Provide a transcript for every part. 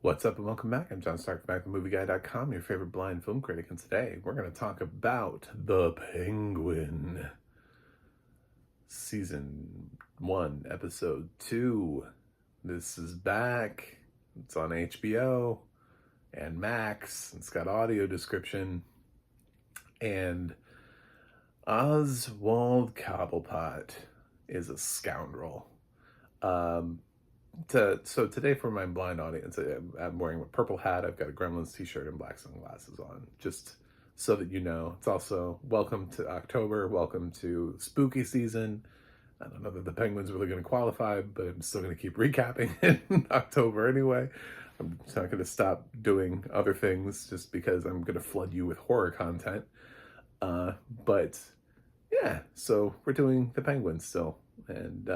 What's up and welcome back. I'm John Stark, back from MovieGuy.com, your favorite blind film critic, and today we're going to talk about The Penguin, Season 1, Episode 2. This is back. It's on HBO and Max. It's got audio description. And Oswald Cobblepot is a scoundrel. So today for my blind audience, I'm wearing a purple hat. I've got a Gremlins t-shirt and black sunglasses on, just so that you know. It's also welcome to October, welcome to spooky season. I don't know that the Penguin's really going to qualify, but I'm still going to keep recapping it in October anyway. I'm not going to stop doing other things just because I'm going to flood you with horror content. But yeah, so we're doing the Penguin still, and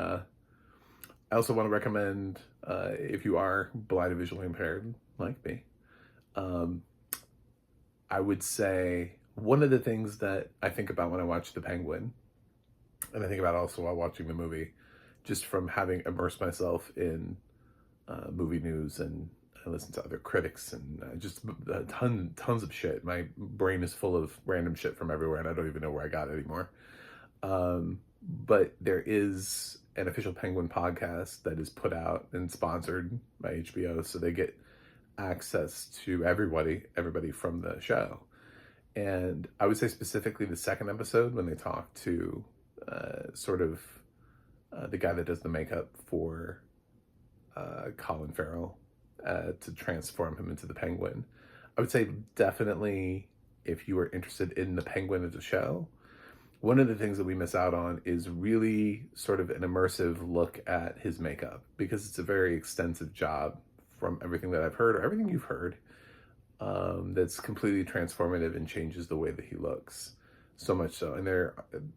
I also want to recommend, if you are blind or visually impaired, like me, I would say one of the things that I think about when I watch The Penguin, and I think about also while watching the movie, just from having immersed myself in movie news, and I listen to other critics and just tons of shit. My brain is full of random shit from everywhere, and I don't even know where I got it anymore. But there is an official Penguin podcast that is put out and sponsored by HBO, so they get access to everybody from the show. And I would say specifically the second episode, when they talk to the guy that does the makeup for Colin Farrell to transform him into the Penguin. I would say definitely, if you are interested in the Penguin as a show, one of the things that we miss out on is really sort of an immersive look at his makeup, because it's a very extensive job from everything that I've heard, or everything you've heard, that's completely transformative and changes the way that he looks. So much so. And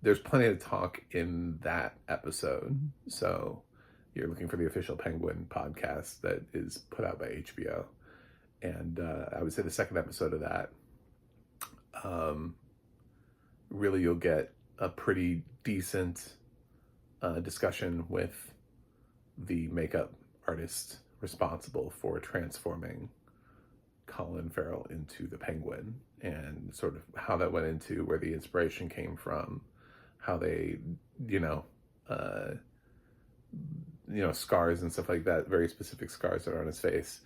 there's plenty of talk in that episode. So you're looking for the official Penguin podcast that is put out by HBO. And I would say the second episode of that, really you'll get a pretty decent discussion with the makeup artist responsible for transforming Colin Farrell into the Penguin, and sort of how that went into, where the inspiration came from, how they, scars and stuff like that, very specific scars that are on his face.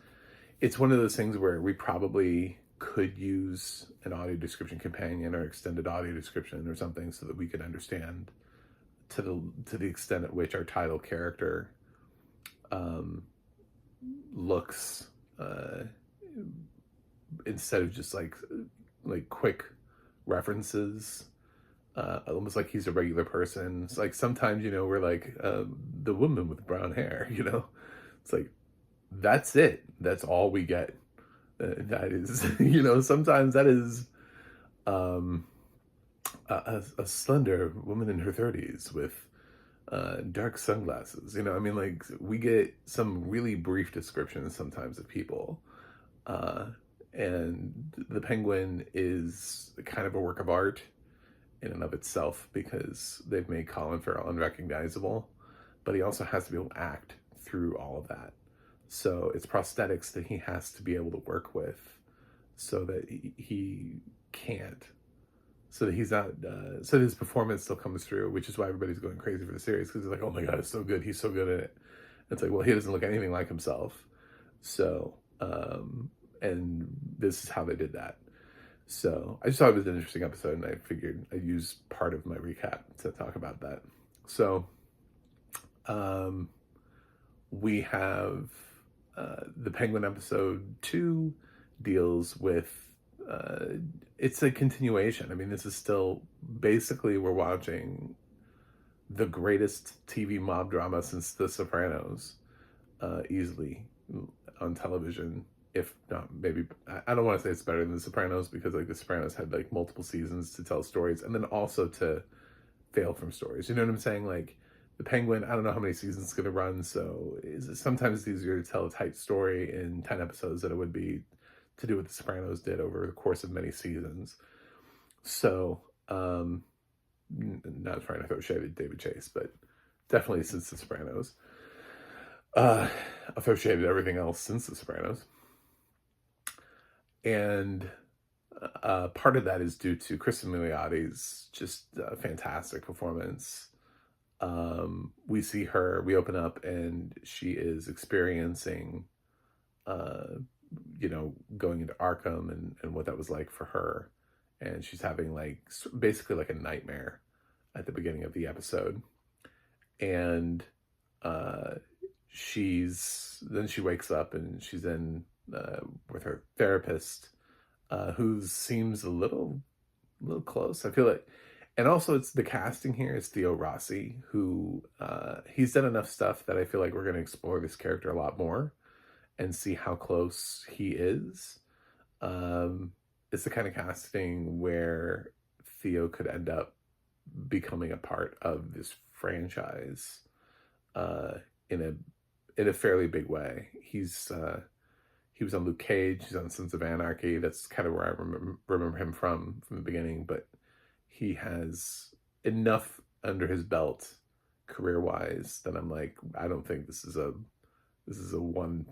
It's one of those things where we probably could use an audio description companion or extended audio description or something, so that we could understand to the extent at which our title character looks, instead of just like quick references, almost like he's a regular person. It's like sometimes, we're like, the woman with brown hair, it's like, that's it. That's all we get. That is, sometimes that is a slender woman in her 30s with dark sunglasses. We get some really brief descriptions sometimes of people. And the Penguin is kind of a work of art in and of itself, because they've made Colin Farrell unrecognizable, but he also has to be able to act through all of that. So it's prosthetics that he has to be able to work with, so that he can't, so that he's not, so that his performance still comes through, which is why everybody's going crazy for the series, because they're like, oh my God, it's so good. He's so good at it. It's like, well, he doesn't look anything like himself. So, and this is how they did that. So I just thought it was an interesting episode, and I figured I'd use part of my recap to talk about that. So, we have the Penguin episode 2 deals with, it's a continuation. This is still, basically, we're watching the greatest TV mob drama since The Sopranos, easily, on television. If not, maybe, I don't want to say it's better than The Sopranos, because The Sopranos had multiple seasons to tell stories, and then also to fail from stories. You know what I'm saying? The Penguin, I don't know how many seasons it's going to run, so sometimes it's easier to tell a tight story in 10 episodes than it would be to do what The Sopranos did over the course of many seasons. So, not trying to throw shade at David Chase, but definitely since The Sopranos. I've throw shade at everything else since The Sopranos. And part of that is due to Kristen Miliotti's just fantastic performance. We open up and she is experiencing, uh, going into Arkham and what that was like for her. And she's having like basically like a nightmare at the beginning of the episode. And uh, then she wakes up and she's in with her therapist, who seems a little close. I feel like, and also it's the casting here is Theo Rossi, who he's done enough stuff that I feel like we're going to explore this character a lot more and see how close he is. It's the kind of casting where Theo could end up becoming a part of this franchise uh, in a fairly big way. He was on Luke Cage. He's on Sons of Anarchy. That's kind of where I remember him from the beginning. But he has enough under his belt career wise that I'm like, I don't think this is a one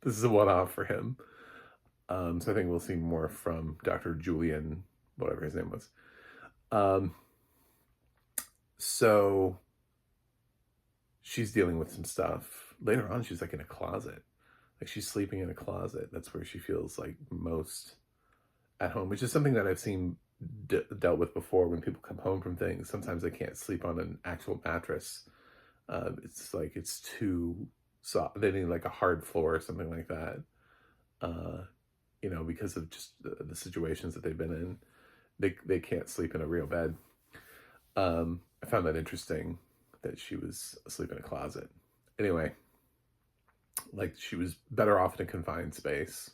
this is a one off for him. So I think we'll see more from Dr. Julian, whatever his name was. So she's dealing with some stuff. Later on, she's like in a closet. Like she's sleeping in a closet. That's where she feels like most at home, which is something that I've seen dealt with before when people come home from things. Sometimes they can't sleep on an actual mattress. It's like it's too soft. They need like a hard floor or something like that. Because of just the situations that they've been in. They can't sleep in a real bed. I found that interesting that she was asleep in a closet. Anyway, like she was better off in a confined space.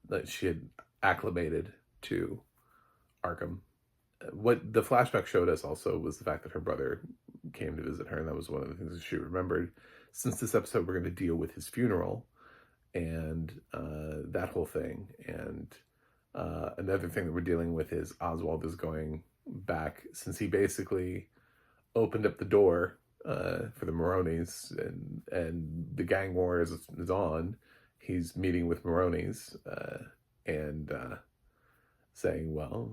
That she had acclimated to Arkham. What the flashback showed us also was the fact that her brother came to visit her, and that was one of the things that she remembered. Since this episode, we're going to deal with his funeral and that whole thing. And another thing that we're dealing with is Oswald is going back, since he basically opened up the door for the Maronis, and the gang war is on. He's meeting with Maronis and saying, well,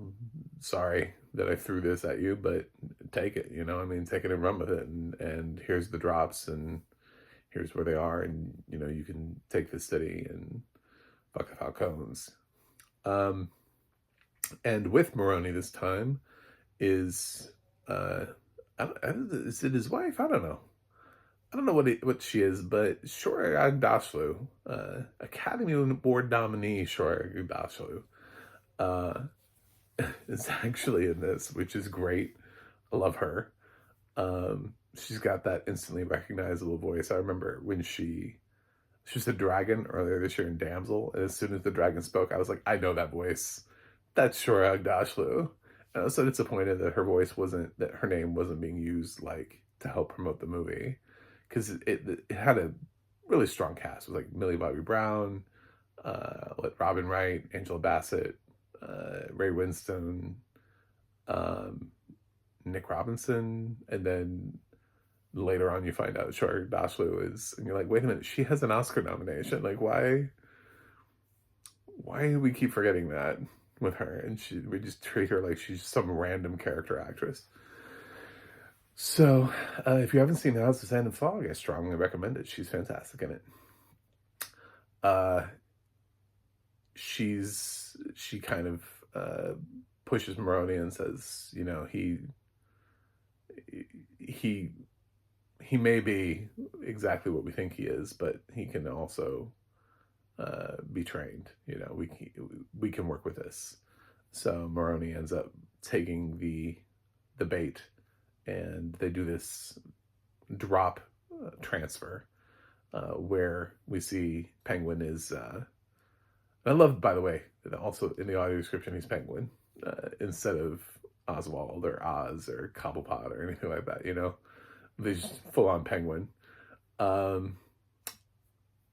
sorry that I threw this at you, but take it, take it and run with it. And here's the drops, and here's where they are. And, you can take the city and fuck the Falcons. And with Maroni this time is, is it his wife? I don't know. I don't know what she is, but Shohreh Aghdashloo, Academy Award nominee Shohreh Aghdashloo, is actually in this, which is great. I love her. She's got that instantly recognizable voice. I remember when she was the dragon earlier this year in Damsel, and as soon as the dragon spoke, I was like, I know that voice. That's Shohreh Aghdashloo. And I was so disappointed that her name wasn't being used like to help promote the movie, because it had a really strong cast. It was like Millie Bobby Brown, Robin Wright, Angela Bassett, Ray Winstone, Nick Robinson, and then later on you find out Shohreh Aghdashloo is, and you're like, wait a minute, she has an Oscar nomination. Like, why do we keep forgetting that with her? And we just treat her like she's some random character actress. So, if you haven't seen The House of Sand and Fog, I strongly recommend it. She's fantastic in it. She kind of pushes Maroni and says, he may be exactly what we think he is, but he can also be trained. We can work with this. So Maroni ends up taking the bait, and they do this drop transfer where we see Penguin is. I love, by the way, also in the audio description, he's Penguin instead of Oswald or Oz or Cobblepot or anything like that. They just full on Penguin.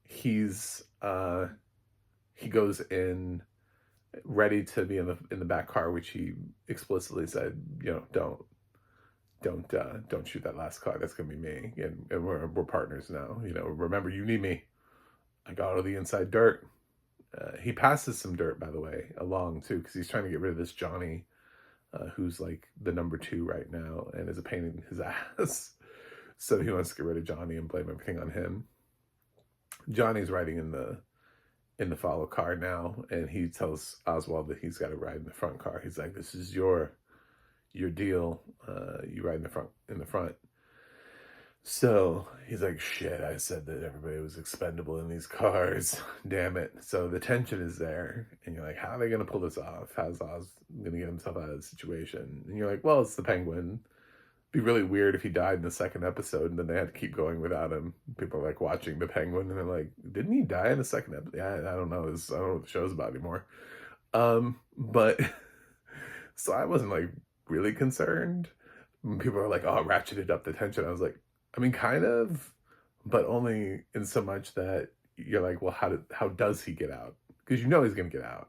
He goes in ready to be in the back car, which he explicitly said, don't don't shoot that last card. That's gonna be me, and we're partners now. You know, remember, you need me. I got all the inside dirt. He passes some dirt, by the way, along too, because he's trying to get rid of this Johnny, who's like the number 2 right now and is a pain in his ass. So he wants to get rid of Johnny and blame everything on him. Johnny's riding in the follow car now, and he tells Oswald that he's got to ride in the front car. He's like, "This is your deal. You ride in the front." So he's like, "Shit, I said that everybody was expendable in these cars. Damn it." So the tension is there, and you're like, how are they going to pull this off? How's Oz going to get himself out of the situation? And you're like, well, it's the Penguin. It'd be really weird if he died in the second episode, and then they had to keep going without him. People are like watching the Penguin, and they're like, didn't he die in the second episode? Yeah, I don't know. I don't know what the show's about anymore. But so I wasn't like really concerned. People are like, oh, ratcheted up the tension. I was like, I mean, kind of, but only in so much that you're like, well, how does he get out? Because you know he's going to get out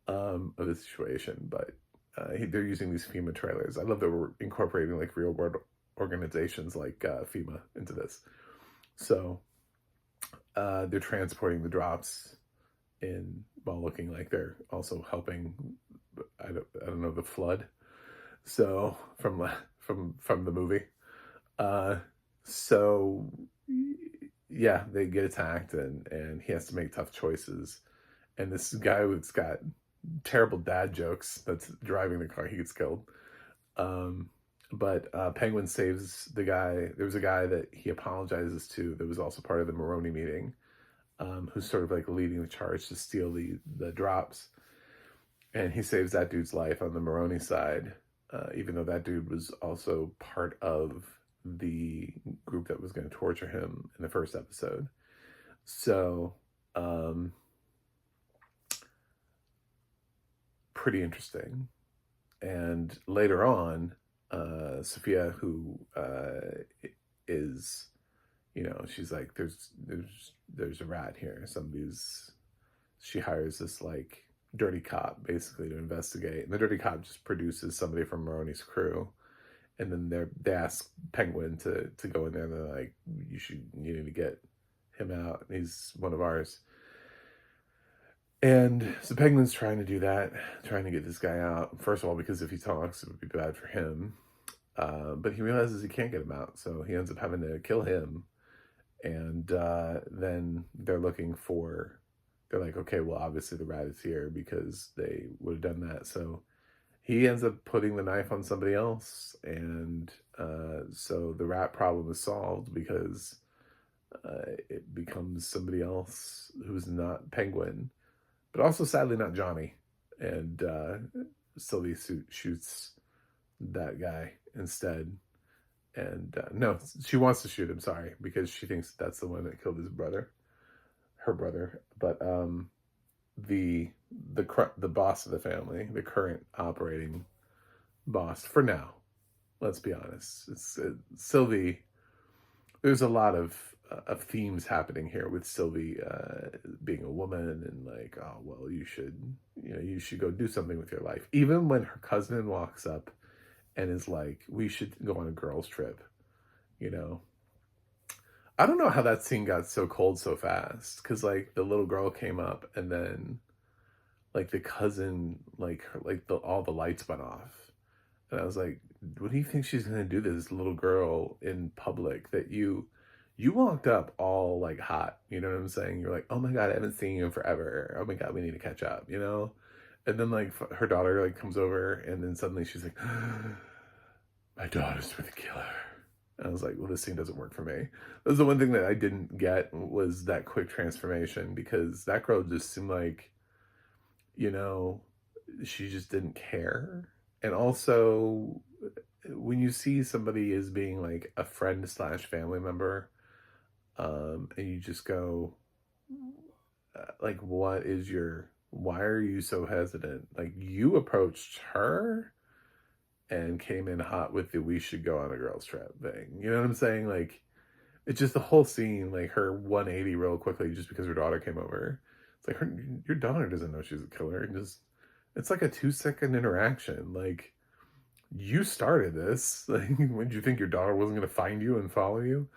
of the situation. But they're using these FEMA trailers. I love that we're incorporating like real world organizations like FEMA into this. So they're transporting the drops in while looking like they're also helping. I don't know, the flood. So from the movie. So yeah, they get attacked and he has to make tough choices. And this guy who's got terrible dad jokes that's driving the car, he gets killed. But Penguin saves the guy. There was a guy that he apologizes to that was also part of the Maroney meeting, who's sort of like leading the charge to steal the drops. And he saves that dude's life on the Maroney side, even though that dude was also part of the group that was going to torture him in the first episode. So, pretty interesting. And later on, Sophia, who is, you know, she's like, there's a rat here. She hires this like dirty cop basically to investigate, and the dirty cop just produces somebody from Maroney's crew, and then they ask Penguin to go in there, and they're like, you need to get him out, he's one of ours. And so Penguin's trying to do that, trying to get this guy out, first of all because if he talks it would be bad for him, but he realizes he can't get him out, so he ends up having to kill him. And then they're like, okay, well, obviously the rat is here because they would have done that. So he ends up putting the knife on somebody else. And so the rat problem is solved because it becomes somebody else who's not Penguin, but also sadly not Johnny. And Sylvie shoots that guy instead. And no, she wants to shoot him, sorry, because she thinks that's the one that killed her brother. But the boss of the family, the current operating boss for now, let's be honest, it's Sylvie. There's a lot of themes happening here with Sylvie being a woman, and like, oh well, you should go do something with your life. Even when her cousin walks up and is like, we should go on a girls' trip, you know. I don't know how that scene got so cold so fast, because like the little girl came up, and then like the cousin, all the lights went off, and I was like, what do you think she's gonna do to this little girl in public that you walked up all like hot, you know what I'm saying? You're like, oh my god, I haven't seen you in forever. Oh my god, we need to catch up, you know? And then like her daughter like comes over, and then suddenly she's like, my daughter's with the killer. And I was like, well, this scene doesn't work for me. That was the one thing that I didn't get, was that quick transformation, because that girl just seemed like, you know, she just didn't care. And also, when you see somebody as being like a friend / family member, and you just go, like, why are you so hesitant? Like, you approached her and came in hot with the we should go on a girls trip thing. You know what I'm saying? Like, it's just the whole scene, like her 180 real quickly just because her daughter came over. It's like, your daughter doesn't know she's a killer. It's like a 2-second interaction. Like, You started this. Like, when did you think your daughter wasn't going to find you and follow you?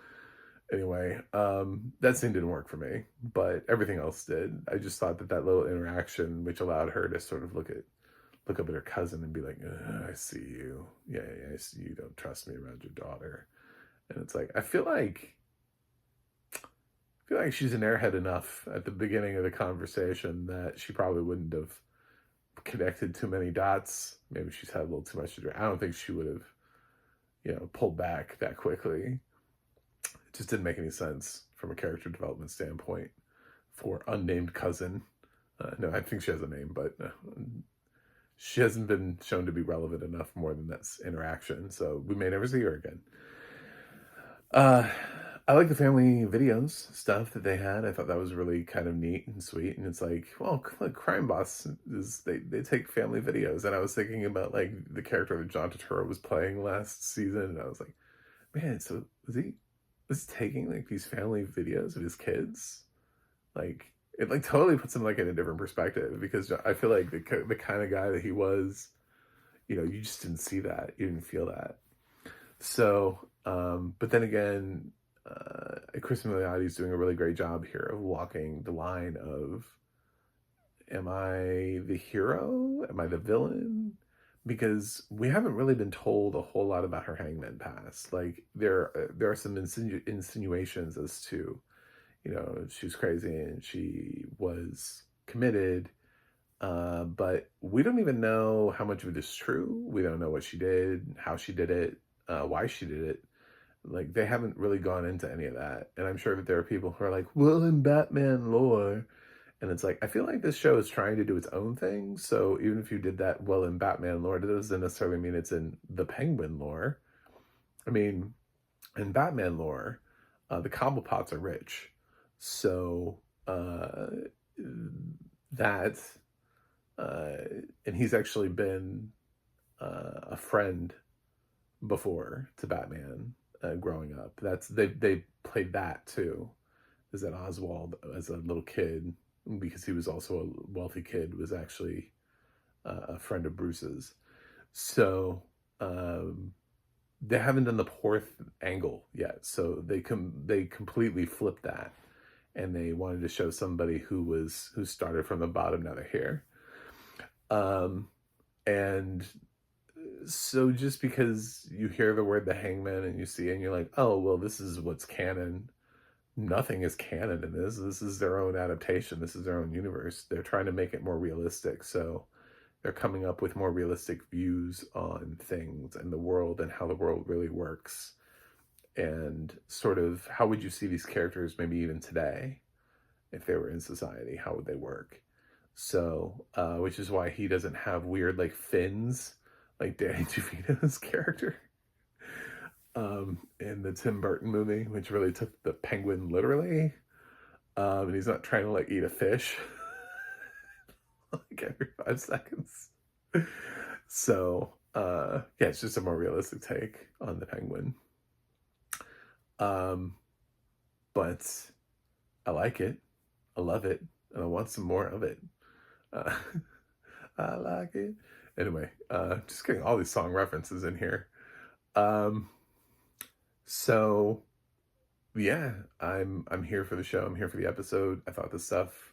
Anyway, that scene didn't work for me, but everything else did. I just thought that that little interaction, which allowed her to sort of look up at her cousin and be like, "I see you. Yeah, yeah, I see you. Don't trust me around your daughter." And it's like, I feel like she's an airhead enough at the beginning of the conversation that she probably wouldn't have connected too many dots. Maybe she's had a little too much to drink. I don't think she would have, pulled back that quickly. It just didn't make any sense from a character development standpoint for unnamed cousin. No, I think she has a name, but she hasn't been shown to be relevant enough more than that's interaction. So we may never see her again. I like the family videos stuff that they had. I thought that was really kind of neat and sweet. And it's like, well, look, Crime Boss is they take family videos. And I was thinking about like the character that John Turturro was playing last season, and I was like, man, so was he taking like these family videos of his kids? Like it like totally puts him like in a different perspective, because I feel like the kind of guy that he was, you just didn't see that, you didn't feel that. So, but then again, Chris Miliotti's doing a really great job here of walking the line of, am I the hero? Am I the villain? Because we haven't really been told a whole lot about her Hangman past. Like there are some insinuations as to, she's crazy and she was committed, but we don't even know how much of it is true. We don't know what she did, how she did it, why she did it. Like, they haven't really gone into any of that. And I'm sure that there are people who are like, well, in Batman lore. And it's like, I feel like this show is trying to do its own thing. So even if you did that well in Batman lore, that doesn't necessarily mean it's in the Penguin lore. I mean, in Batman lore, the Cobblepots are rich. So that, and he's actually been a friend before to Batman. Growing up, they played that too. Is that Oswald, as a little kid, because he was also a wealthy kid, was actually a friend of Bruce's. So they haven't done the Porth angle yet. So they completely flipped that, and they wanted to show somebody who started from the bottom. Now they're here, and so just because you hear the word the Hangman and you see it and you're like, oh, well, this is what's canon. Nothing is canon in this. This is their own adaptation. This is their own universe. They're trying to make it more realistic. So they're coming up with more realistic views on things and the world and how the world really works. And sort of, how would you see these characters maybe even today if they were in society? How would they work? So, which is why he doesn't have weird like fins like Danny DeVito's character in the Tim Burton movie, which really took the Penguin literally. And he's not trying to like eat a fish like every 5 seconds. So yeah, it's just a more realistic take on the Penguin. But I like it, I love it, and I want some more of it. I like it. Anyway, just getting all these song references in here. So yeah, I'm here for the show. I'm here for the episode. I thought the stuff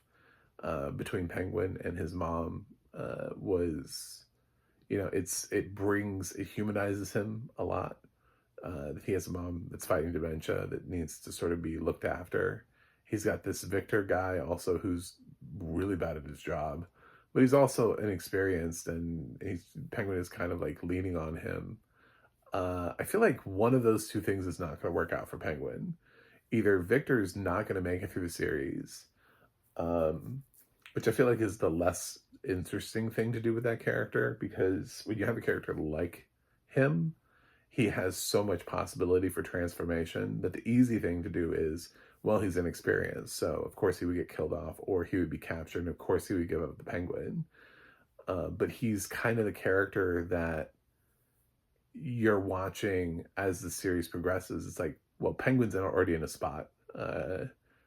between Penguin and his mom was, it humanizes him a lot. That he has a mom that's fighting dementia that needs to sort of be looked after. He's got this Victor guy also who's really bad at his job, but he's also inexperienced, and Penguin is kind of like leaning on him. I feel like one of those two things is not going to work out for Penguin. Either Victor's not going to make it through the series, which I feel like is the less interesting thing to do with that character, because when you have a character like him, he has so much possibility for transformation that the easy thing to do is, well, he's inexperienced, so of course he would get killed off, or he would be captured, and of course he would give up the Penguin. But he's kind of the character that you're watching as the series progresses. It's like, well, Penguin's already in a spot.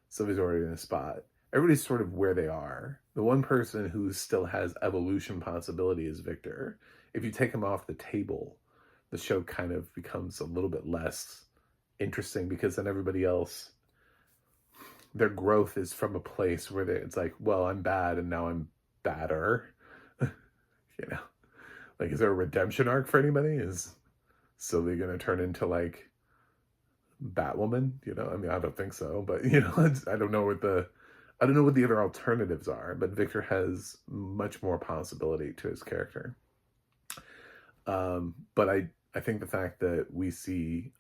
Sylvie's already in a spot. Everybody's sort of where they are. The one person who still has evolution possibility is Victor. If you take him off the table, the show kind of becomes a little bit less interesting, because then everybody else, their growth is from a place where it's like, well, I'm bad and now I'm badder. You know, like, is there a redemption arc for anybody? Is Sylvie going to turn into like Batwoman? You know, I mean, I don't think so, but you know, I don't know what the other alternatives are, but Victor has much more possibility to his character. But I think the fact that we see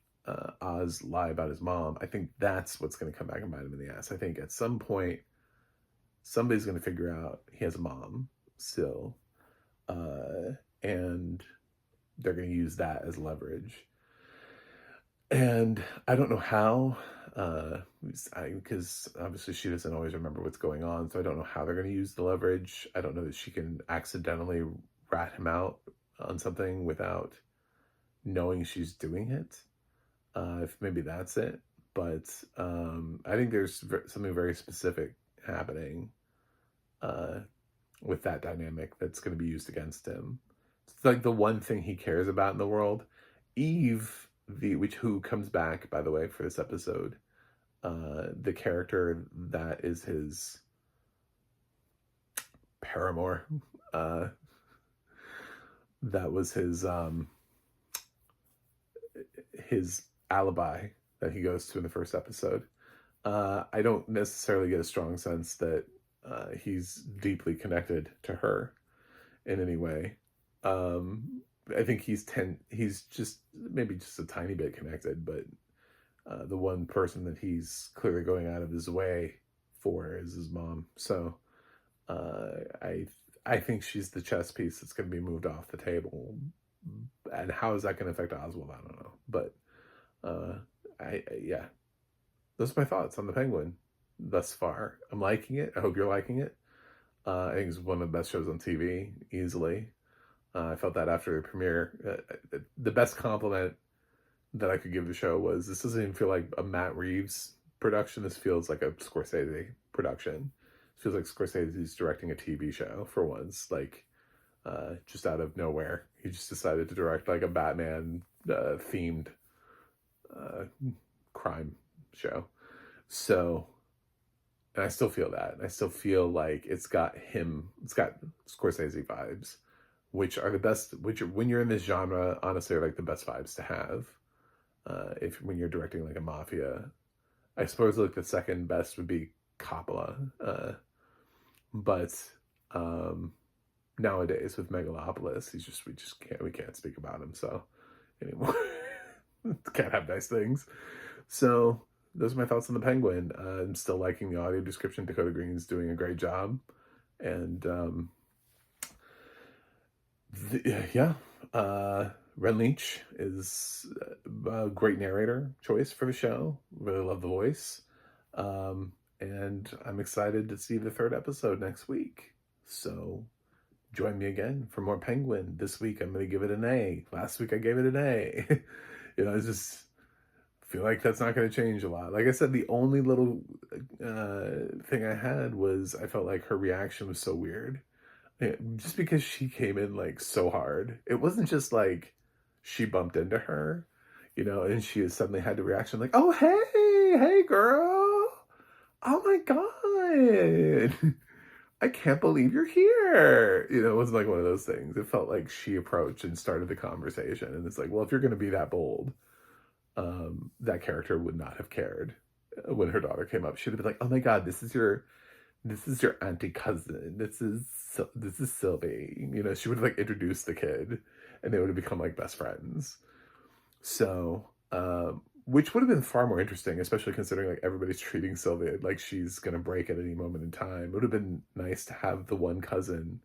Oz lie about his mom, I think that's what's going to come back and bite him in the ass. I think at some point, somebody's going to figure out he has a mom still, and they're going to use that as leverage. And I don't know how, because obviously she doesn't always remember what's going on, so I don't know how they're going to use the leverage. I don't know that she can accidentally rat him out on something without knowing she's doing it. If maybe that's it. But I think there's something very specific happening with that dynamic that's going to be used against him. It's like the one thing he cares about in the world. Eve, who comes back, by the way, for this episode, the character that is his paramour, that was his alibi that he goes to in the first episode. I don't necessarily get a strong sense that he's deeply connected to her in any way. I think he's just maybe just a tiny bit connected, but the one person that he's clearly going out of his way for is his mom. So I think she's the chess piece that's going to be moved off the table. And how is that going to affect Oswald? I don't know. But yeah, those are my thoughts on the Penguin thus far. I'm liking it. I hope you're liking it. I think it's one of the best shows on TV, easily. I felt that after the premiere. The best compliment that I could give the show was, this doesn't even feel like a Matt Reeves production. This feels like a Scorsese production. It feels like Scorsese's directing a TV show for once, like just out of nowhere. He just decided to direct like a Batman themed crime show. So, and I still feel that. I still feel like it's got Scorsese vibes, which are the best, when you're in this genre, honestly, are like the best vibes to have. When you're directing like a mafia, I suppose like the second best would be Coppola. But nowadays with Megalopolis, we can't speak about him so anymore. Can't have nice things. So those are my thoughts on the Penguin. I'm still liking the audio description. Dakota Green's doing a great job. And Ren Leach is a great narrator choice for the show. Really love the voice. And I'm excited to see the third episode next week. So join me again for more Penguin. This week I'm going to give it an A. Last week I gave it an A. You know, I just feel like that's not going to change a lot. Like I said, the only little thing I had was I felt like her reaction was so weird. Just because she came in like so hard. It wasn't just like she bumped into her, you know, and she suddenly had the reaction like, oh, hey girl. Oh my God. I can't believe you're here. You know, it wasn't like one of those things. It felt like she approached and started the conversation. And it's like, well, if you're going to be that bold, that character would not have cared when her daughter came up. She'd have been like, oh my God, this is your auntie cousin. This is Sylvie. You know, she would have like introduced the kid and they would have become like best friends. So, which would have been far more interesting, especially considering like everybody's treating Sylvia like she's going to break at any moment in time. It would have been nice to have the one cousin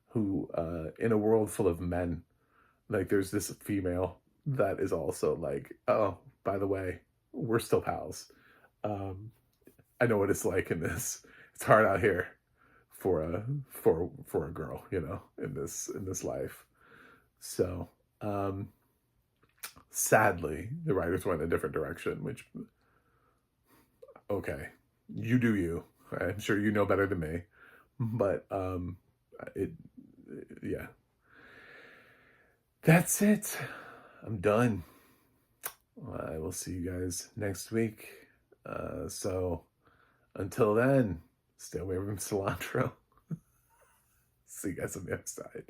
who, in a world full of men, like there's this female that is also like, oh, by the way, we're still pals. I know what it's like in this. It's hard out here for a girl, you know, in this life. So, sadly, the writers went in a different direction, which, okay, you do you. I'm sure you know better than me. But, yeah. That's it. I'm done. I will see you guys next week. So until then, stay away from cilantro. See you guys on the other side.